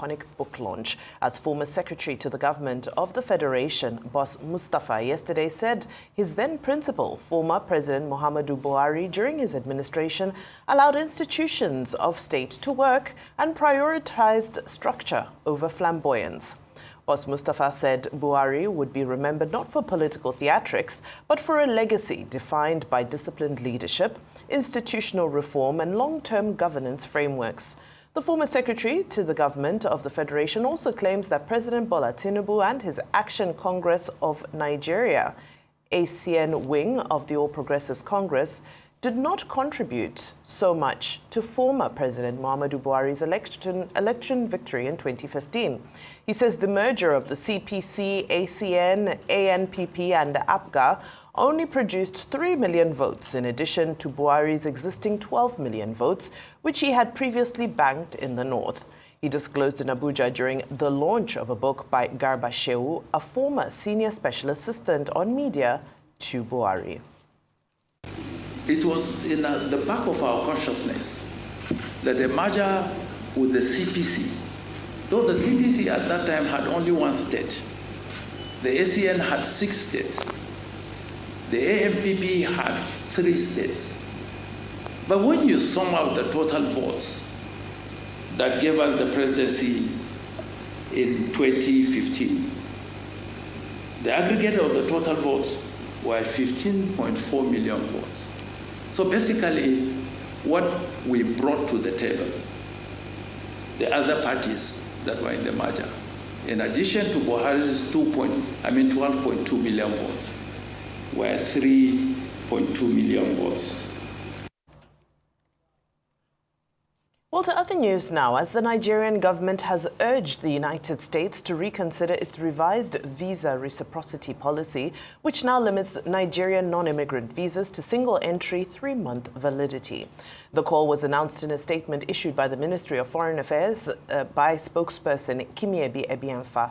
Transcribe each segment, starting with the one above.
iconic book launch. As former secretary to the government of the Federation, Boss Mustafa yesterday said his then principal, former President Muhammadu Buhari, during his administration, allowed institutions of state to work and prioritized structure over flamboyance. Boss Mustafa said Buhari would be remembered not for political theatrics, but for a legacy defined by disciplined leadership, institutional reform and long-term governance frameworks. The former secretary to the government of the Federation also claims that President Bola Tinubu and his Action Congress of Nigeria, ACN wing of the All Progressives Congress, did not contribute so much to former President Muhammadu Buhari's election victory in 2015. He says the merger of the CPC, ACN, ANPP and APGA only produced 3 million votes in addition to Buhari's existing 12 million votes, which he had previously banked in the north. He disclosed in Abuja during the launch of a book by Garba Shehu, a former senior special assistant on media to Buhari. It was in the back of our consciousness that a merger with the CPC, though the CPC at that time had only one state, the ACN had 6 states, the AMPP had 3 states. But when you sum up the total votes that gave us the presidency in 2015, the aggregate of the total votes were 15.4 million votes. So basically, what we brought to the table, the other parties that were in the merger, in addition to Buhari's 12.2 million votes, were 3.2 million votes. Well, to other news now, as the Nigerian government has urged the United States to reconsider its revised visa reciprocity policy, which now limits Nigerian non-immigrant visas to single-entry 3-month validity. The call was announced in a statement issued by the Ministry of Foreign Affairs by spokesperson Kimiebi Ebiamfa.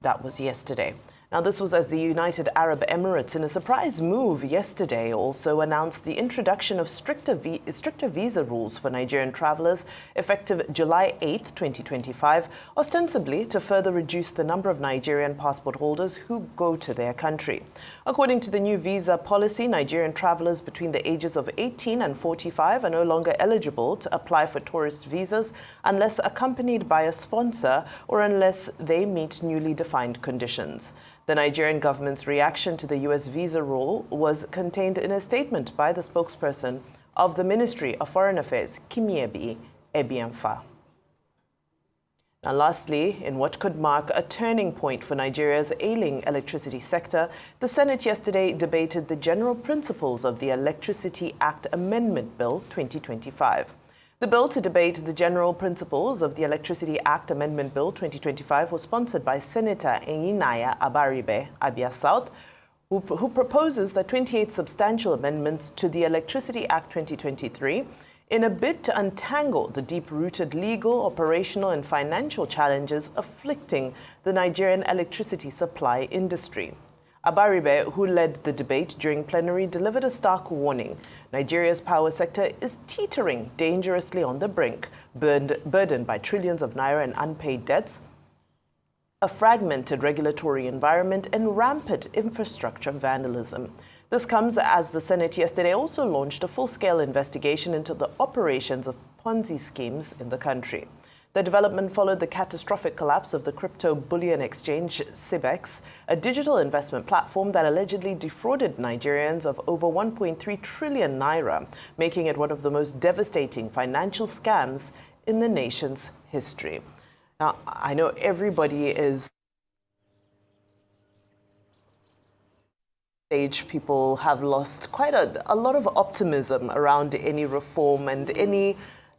That was yesterday. Now, this was as the United Arab Emirates, in a surprise move yesterday, also announced the introduction of stricter visa rules for Nigerian travelers effective July 8, 2025, ostensibly to further reduce the number of Nigerian passport holders who go to their country. According to the new visa policy, Nigerian travelers between the ages of 18 and 45 are no longer eligible to apply for tourist visas unless accompanied by a sponsor or unless they meet newly defined conditions. The Nigerian government's reaction to the U.S. visa rule was contained in a statement by the spokesperson of the Ministry of Foreign Affairs, Kimiebi Ebiamfa. Now, lastly, in what could mark a turning point for Nigeria's ailing electricity sector, the Senate yesterday debated the general principles of the Electricity Act Amendment Bill 2025. The bill to debate the general principles of the Electricity Act Amendment Bill 2025 was sponsored by Senator Enyinaya Abaribe, Abia South, who proposes the 28 substantial amendments to the Electricity Act 2023 in a bid to untangle the deep-rooted legal, operational and financial challenges afflicting the Nigerian electricity supply industry. Abaribe, who led the debate during plenary, delivered a stark warning. Nigeria's power sector is teetering dangerously on the brink, burdened by trillions of naira in unpaid debts, a fragmented regulatory environment, and rampant infrastructure vandalism. This comes as the Senate yesterday also launched a full-scale investigation into the operations of Ponzi schemes in the country. The development followed the catastrophic collapse of the crypto bullion exchange CIBEX, a digital investment platform that allegedly defrauded Nigerians of over 1.3 trillion naira, making it one of the most devastating financial scams in the nation's history. Now, I know everybody is people have lost quite a lot of optimism around any reform and any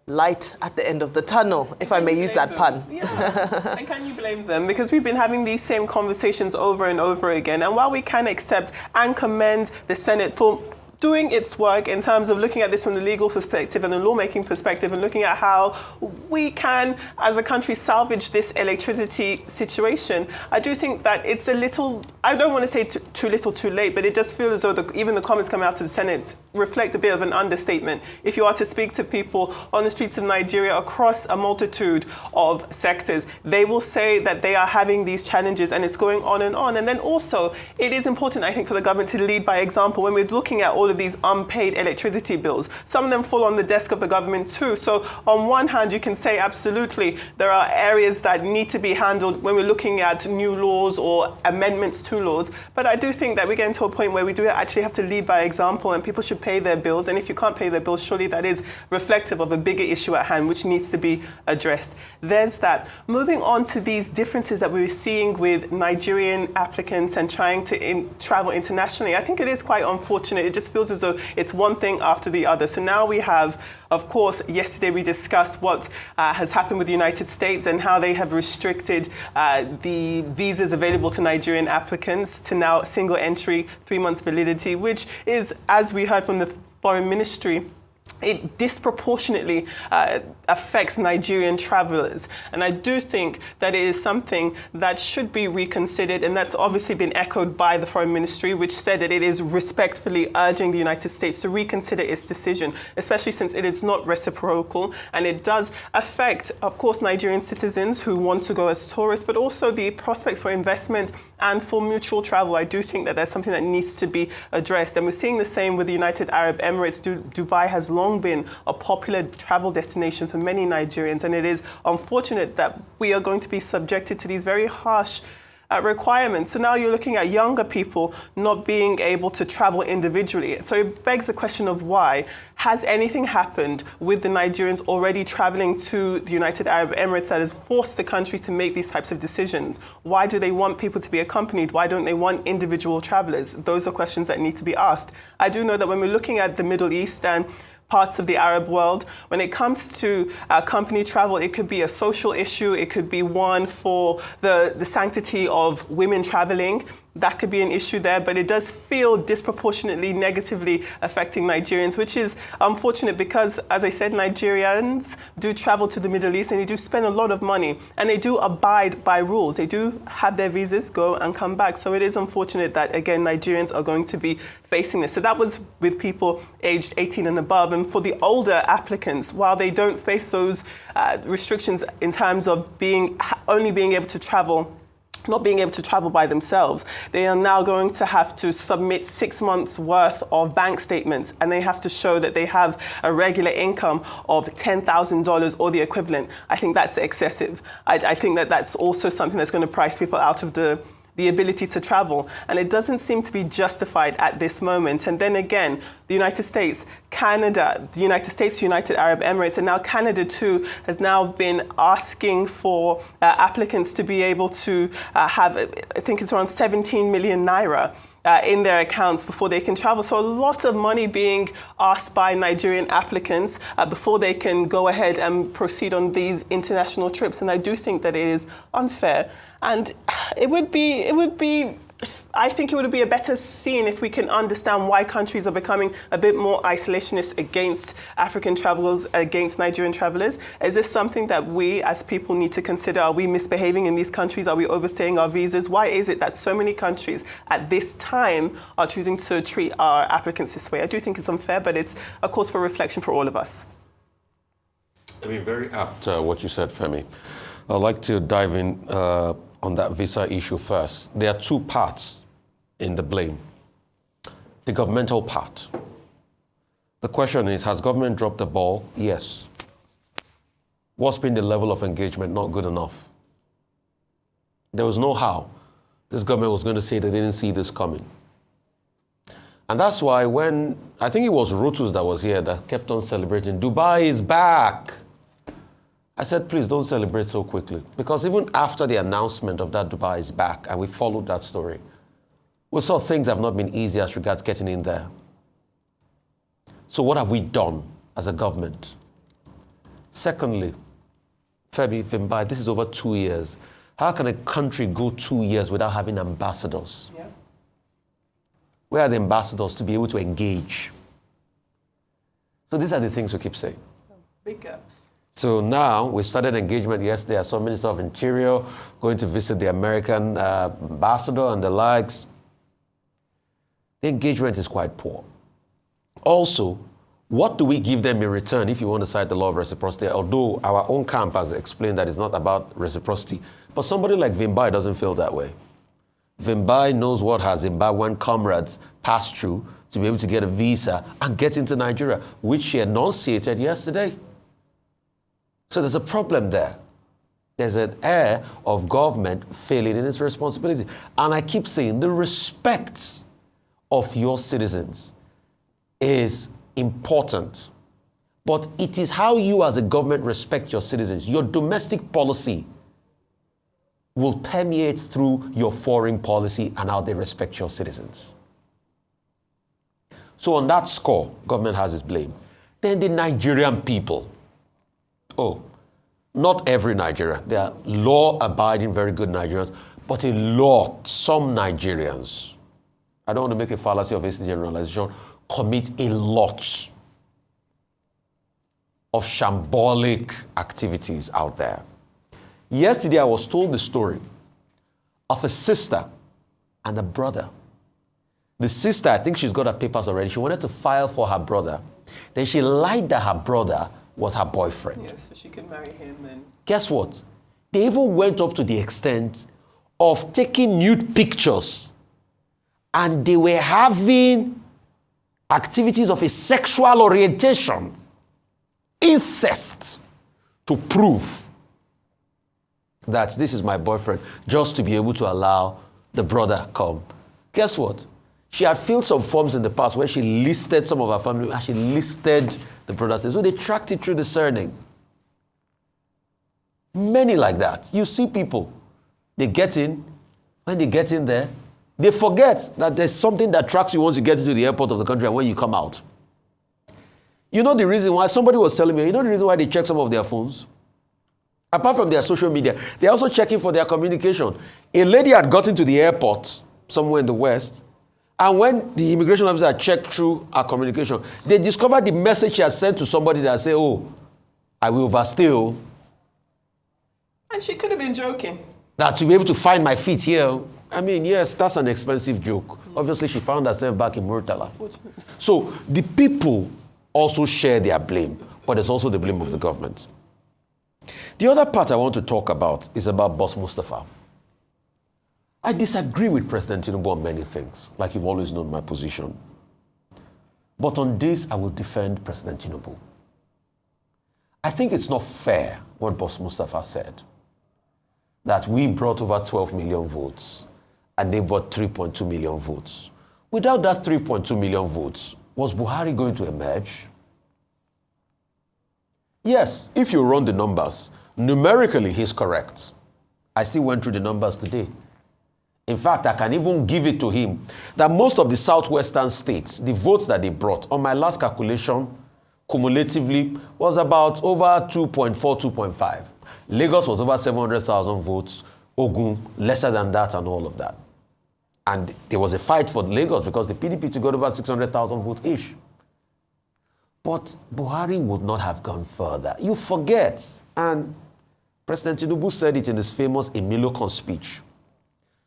light at the end of the tunnel, if I may use that pun. Yeah, and can you blame them? Because we've been having these same conversations over and over again. And while we can accept and commend the Senate for doing its work in terms of looking at this from the legal perspective and the lawmaking perspective and looking at how we can, as a country, salvage this electricity situation. I do think that it's a little, I don't want to say too little too late, but it does feel as though even the comments coming out to the Senate reflect a bit of an understatement. If you are to speak to people on the streets of Nigeria across a multitude of sectors, they will say that they are having these challenges and it's going on and on. And then also, it is important, I think, for the government to lead by example when we're looking at all of these unpaid electricity bills. Some of them fall on the desk of the government too. So on one hand, you can say absolutely there are areas that need to be handled when we're looking at new laws or amendments to laws. But I do think that we're getting to a point where we do actually have to lead by example and people should pay their bills. And if you can't pay their bills, surely that is reflective of a bigger issue at hand, which needs to be addressed. There's that. Moving on to these differences that we're seeing with Nigerian applicants and trying to travel internationally, I think it is quite unfortunate. It just feels as though it's one thing after the other. So now we have, of course, yesterday we discussed what has happened with the United States and how they have restricted the visas available to Nigerian applicants to now single entry, 3 months validity, which is, as we heard from the Foreign Ministry, it disproportionately affects Nigerian travelers. And I do think that it is something that should be reconsidered, and that's obviously been echoed by the Foreign Ministry, which said that it is respectfully urging the United States to reconsider its decision, especially since it is not reciprocal, and it does affect, of course, Nigerian citizens who want to go as tourists, but also the prospect for investment and for mutual travel. I do think that that's something that needs to be addressed, and we're seeing the same with the United Arab Emirates. Dubai has long been a popular travel destination for many Nigerians, and it is unfortunate that we are going to be subjected to these very harsh requirements. So now you're looking at younger people not being able to travel individually. So it begs the question of why. Has anything happened with the Nigerians already traveling to the United Arab Emirates that has forced the country to make these types of decisions? Why do they want people to be accompanied? Why don't they want individual travelers? Those are questions that need to be asked. I do know that when we're looking at the Middle East and parts of the Arab world, when it comes to company travel, it could be a social issue, it could be one for the sanctity of women traveling. That could be an issue there, but it does feel disproportionately negatively affecting Nigerians, which is unfortunate because, as I said, Nigerians do travel to the Middle East and they do spend a lot of money and they do abide by rules. They do have their visas, go and come back. So it is unfortunate that, again, Nigerians are going to be facing this. So that was with people aged 18 and above. And for the older applicants, while they don't face those restrictions in terms of only being able to travel, not being able to travel by themselves, they are now going to have to submit 6 months worth of bank statements, and they have to show that they have a regular income of $10,000 or the equivalent. I think that's excessive. I think that that's also something that's going to price people out of the ability to travel. And it doesn't seem to be justified at this moment. And then again, the United States, Canada, the United States, United Arab Emirates, and now Canada too has now been asking for applicants to be able to have, I think it's around 17 million naira in their accounts before they can travel. So a lot of money being asked by Nigerian applicants before they can go ahead and proceed on these international trips. And I do think that it is unfair. And I think it would be a better scene if we can understand why countries are becoming a bit more isolationist against African travelers, against Nigerian travelers. Is this something that we as people need to consider? Are we misbehaving in these countries? Are we overstaying our visas? Why is it that so many countries at this time are choosing to treat our applicants this way? I do think it's unfair, but it's a cause for reflection for all of us. I mean, very apt what you said, Femi. I'd like to dive in on that visa issue first. There are two parts in the blame. The governmental part. The question is, has government dropped the ball? Yes. What's been the level of engagement? Not good enough. There was no how this government was going to say they didn't see this coming. And that's why when, I think it was Rotus that was here that kept on celebrating, Dubai is back. I said, please don't celebrate so quickly. Because even after the announcement of that Dubai is back, and we followed that story, we saw things have not been easy as regards getting in there. So what have we done as a government? Secondly, Femi Vimbai, this is over 2 years. How can a country go 2 years without having ambassadors? Yeah. Where are the ambassadors to be able to engage? So these are the things we keep saying. Big gaps. So now we started engagement yesterday. I saw Minister of Interior going to visit the American ambassador and the likes. The engagement is quite poor. Also, what do we give them in return if you want to cite the law of reciprocity? Although our own camp has explained that it's not about reciprocity. But somebody like Vimbai doesn't feel that way. Vimbai knows what her Zimbabwean comrades passed through to be able to get a visa and get into Nigeria, which she enunciated yesterday. So there's a problem there. There's an air of government failing in its responsibility. And I keep saying the respect of your citizens is important. But it is how you as a government respect your citizens. Your domestic policy will permeate through your foreign policy and how they respect your citizens. So on that score, government has its blame. Then the Nigerian people. Oh, not every Nigerian. There are law-abiding, very good Nigerians, but some Nigerians, I don't want to make a fallacy of this generalization, commit a lot of shambolic activities out there. Yesterday, I was told the story of a sister and a brother. The sister, I think she's got her papers already. She wanted to file for her brother. Then she lied that her brother was her boyfriend. Yes, so she could marry him. And guess what? They even went up to the extent of taking nude pictures, and they were having activities of a sexual orientation, incest, to prove that this is my boyfriend, just to be able to allow the brother come. Guess what? She had filled some forms in the past where she listed some of her family, and she listed the brother's name. So they tracked it through the surname. Many like that. You see people, they get in, when they get in there, they forget that there's something that tracks you once you get into the airport of the country and when you come out. You know the reason why, somebody was telling me, you know the reason why they check some of their phones? Apart from their social media, they're also checking for their communication. A lady had gotten to the airport somewhere in the West, and when the immigration officer checked through her communication, they discovered the message she had sent to somebody that said, oh, I will overstay. Oh. And she could have been joking. That to be able to find my feet here. I mean, yes, that's an expensive joke. Obviously, she found herself back in Murtala. So the people also share their blame, but there's also the blame of the government. The other part I want to talk about is about Boss Mustafa. I disagree with President Tinubu on many things, like you've always known my position. But on this, I will defend President Tinubu. I think it's not fair what Boss Mustafa said, that we brought over 12 million votes and they brought 3.2 million votes. Without that 3.2 million votes, was Buhari going to emerge? Yes, if you run the numbers, numerically he's correct. I still went through the numbers today. In fact, I can even give it to him that most of the southwestern states, the votes that they brought, on my last calculation, cumulatively, was about over 2.4, 2.5. Lagos was over 700,000 votes, Ogun lesser than that and all of that. And there was a fight for Lagos because the PDP got over 600,000 votes each. But Buhari would not have gone further. You forget, and President Tinubu said it in his famous Emilocon speech,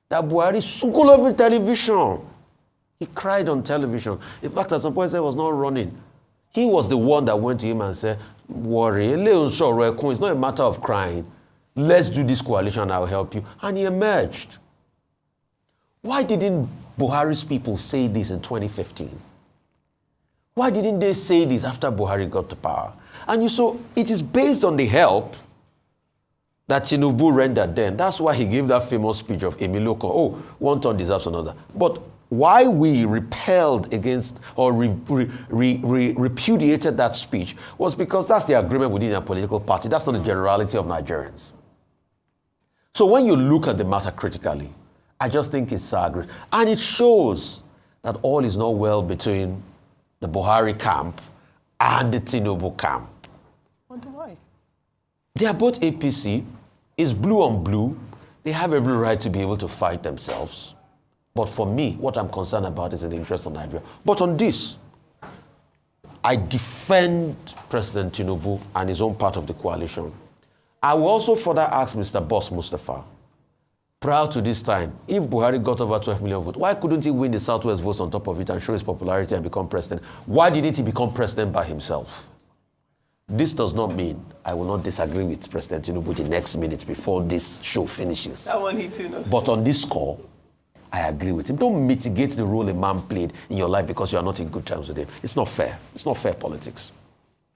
that Buhari should go over television. He cried on television. In fact, at some point, he said he was not running. He was the one that went to him and said, worry, it's not a matter of crying. Let's do this coalition and I'll help you. And he emerged. Why didn't Buhari's people say this in 2015? Why didn't they say this after Buhari got to power? And it is based on the help that Tinubu rendered then. That's why he gave that famous speech of Emilio. Oh, one turn deserves another. But why we repelled against or repudiated that speech was because that's the agreement within a political party. That's not the generality of Nigerians. So when you look at the matter critically, I just think it's sad. And it shows that all is not well between the Buhari camp and the Tinubu camp. Wonder why? They are both APC. It's blue on blue. They have every right to be able to fight themselves. But for me, what I'm concerned about is in the interest of Nigeria. But on this, I defend President Tinubu and his own part of the coalition. I will also further ask Mr. Boss Mustafa, prior to this time, if Buhari got over 12 million votes, why couldn't he win the Southwest votes on top of it and show his popularity and become president? Why didn't he become president by himself? This does not mean I will not disagree with President Tinubu the next minute before this show finishes. That one he too knows. But on this score, I agree with him. Don't mitigate the role a man played in your life because you are not in good terms with him. It's not fair. It's not fair politics.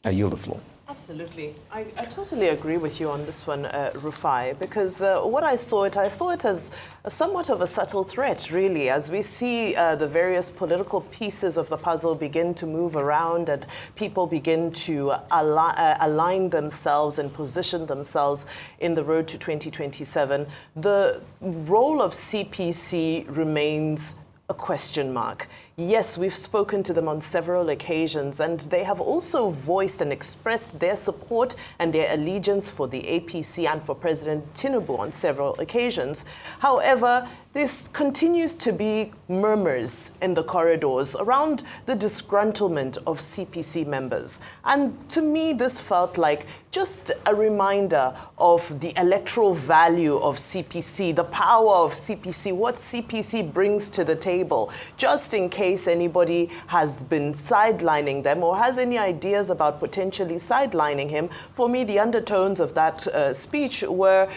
I yield the floor. Absolutely. I totally agree with you on this one, Rufai, because what I saw it as somewhat of a subtle threat, really, as we see the various political pieces of the puzzle begin to move around and people begin to align themselves and position themselves in the road to 2027. The role of CPC remains a question mark. Yes, we've spoken to them on several occasions, and they have also voiced and expressed their support and their allegiance for the APC and for President Tinubu on several occasions. However, this continues to be murmurs in the corridors around the disgruntlement of CPC members. And to me, this felt like just a reminder of the electoral value of CPC, the power of CPC, what CPC brings to the table, just in case anybody has been sidelining them or has any ideas about potentially sidelining him. For me, the undertones of that speech were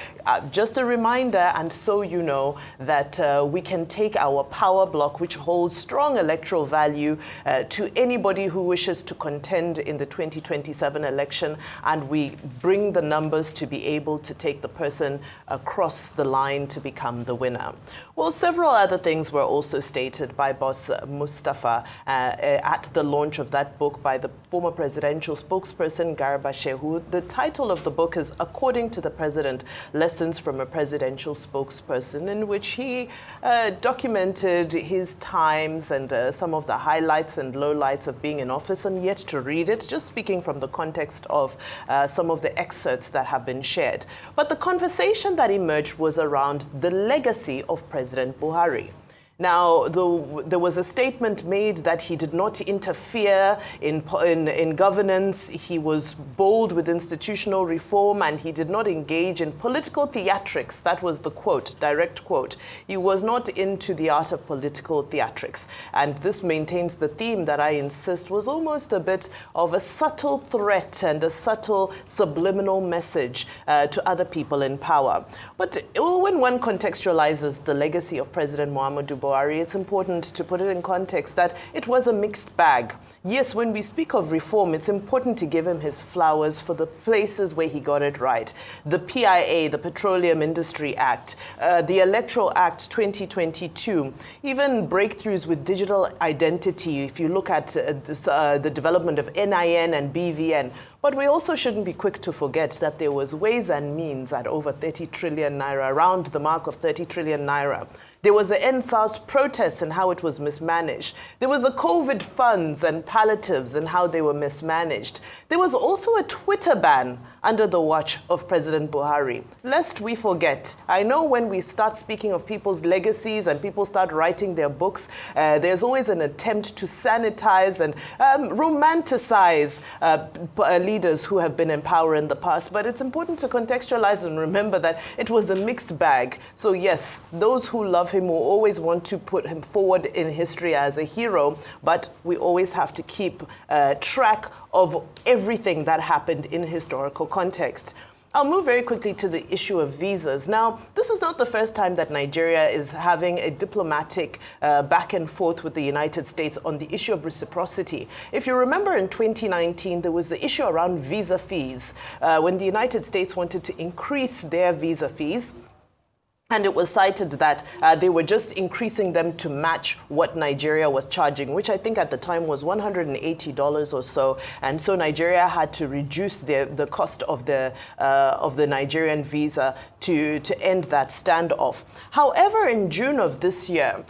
just a reminder, and so you know that we can take our power block, which holds strong electoral value, to anybody who wishes to contend in the 2027 election, and we bring the numbers to be able to take the person across the line to become the winner. Well, several other things were also stated by Boss Mustafa at the launch of that book by the former presidential spokesperson, Garba Shehu. The title of the book is According to the President, Lessons from a Presidential Spokesperson, in which he documented his times and some of the highlights and lowlights of being in office. I'm yet to read it, just speaking from the context of some of the excerpts that have been shared. But the conversation that emerged was around the legacy of President Buhari. Now, there was a statement made that he did not interfere in governance, he was bold with institutional reform, and he did not engage in political theatrics. That was the quote, direct quote. He was not into the art of political theatrics. And this maintains the theme that I insist was almost a bit of a subtle threat and a subtle subliminal message to other people in power. But when one contextualizes the legacy of President Muhammadu Buhari, it's important to put it in context that it was a mixed bag. Yes, when we speak of reform, it's important to give him his flowers for the places where he got it right. The PIA, the Petroleum Industry Act, the Electoral Act 2022, even breakthroughs with digital identity, if you look at the development of NIN and BVN. But we also shouldn't be quick to forget that there was ways and means at over 30 trillion naira, around the mark of 30 trillion naira. There was the NSAS protest and how it was mismanaged. There was the COVID funds and palliatives and how they were mismanaged. There was also a Twitter ban under the watch of President Buhari. Lest we forget, I know when we start speaking of people's legacies and people start writing their books, there's always an attempt to sanitize and romanticize leaders who have been in power in the past. But it's important to contextualize and remember that it was a mixed bag. So yes, those who love him will always want to put him forward in history as a hero, but we always have to keep track of everything that happened in historical context. I'll move very quickly to the issue of visas. Now, this is not the first time that Nigeria is having a diplomatic back and forth with the United States on the issue of reciprocity. If you remember, in 2019, there was the issue around visa fees, when the United States wanted to increase their visa fees. And it was cited that they were just increasing them to match what Nigeria was charging, which I think at the time was $180 or so. And so Nigeria had to reduce the cost of the Nigerian visa to end that standoff. However, in June of this year,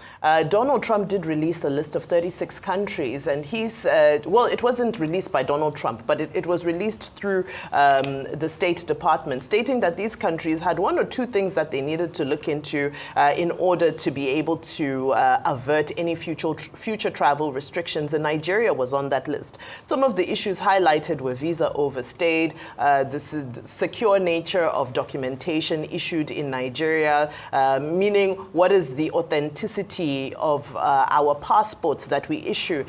Donald Trump did release a list of 36 countries, and he said, well, it wasn't released by Donald Trump, but it was released through the State Department, stating that these countries had one or two things that they needed to look into in order to be able to avert any future travel restrictions, and Nigeria was on that list. Some of the issues highlighted were visa overstayed, the secure nature of documentation issued in Nigeria, meaning what is the authenticity of our passports that we issue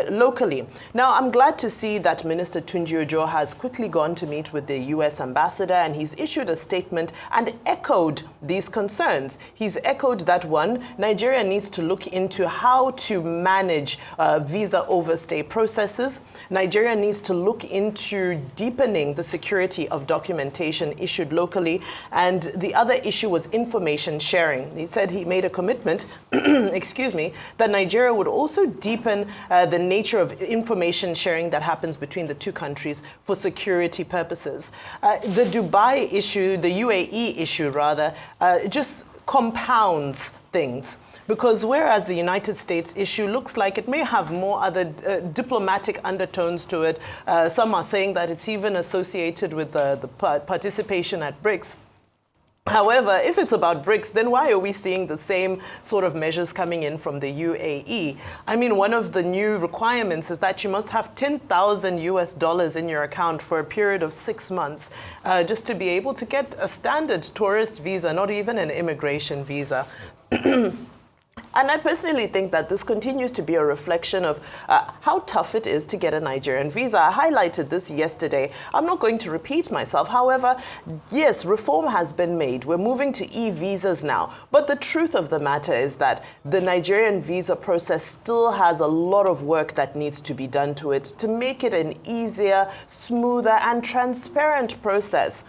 locally. Now, I'm glad to see that Minister Tunji Ojo has quickly gone to meet with the U.S. ambassador, and he's issued a statement and echoed these concerns. He's echoed that, one, Nigeria needs to look into how to manage visa overstay processes. Nigeria needs to look into deepening the security of documentation issued locally. And the other issue was information sharing. He said he made a commitment, excuse me, that Nigeria would also deepen the nature of information sharing that happens between the two countries for security purposes. The Dubai issue, the UAE issue rather, just compounds things. Because whereas the United States issue looks like it may have more other diplomatic undertones to it, some are saying that it's even associated with the participation at BRICS. However, if it's about BRICS, then why are we seeing the same sort of measures coming in from the UAE? I mean, one of the new requirements is that you must have $10,000 in your account for a period of 6 months just to be able to get a standard tourist visa, not even an immigration visa. And I personally think that this continues to be a reflection of how tough it is to get a Nigerian visa. I highlighted this yesterday. I'm not going to repeat myself. However, yes, reform has been made. We're moving to e-visas now. But the truth of the matter is that the Nigerian visa process still has a lot of work that needs to be done to it to make it an easier, smoother, and transparent process.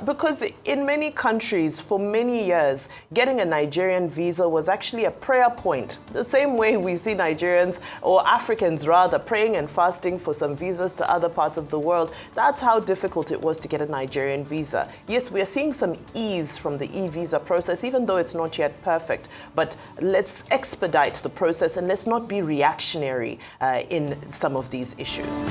Because in many countries, for many years, getting a Nigerian visa was actually a prayer point. The same way we see Nigerians, or Africans rather, praying and fasting for some visas to other parts of the world. That's how difficult it was to get a Nigerian visa. Yes, we are seeing some ease from the e-visa process, even though it's not yet perfect. But let's expedite the process and let's not be reactionary in some of these issues.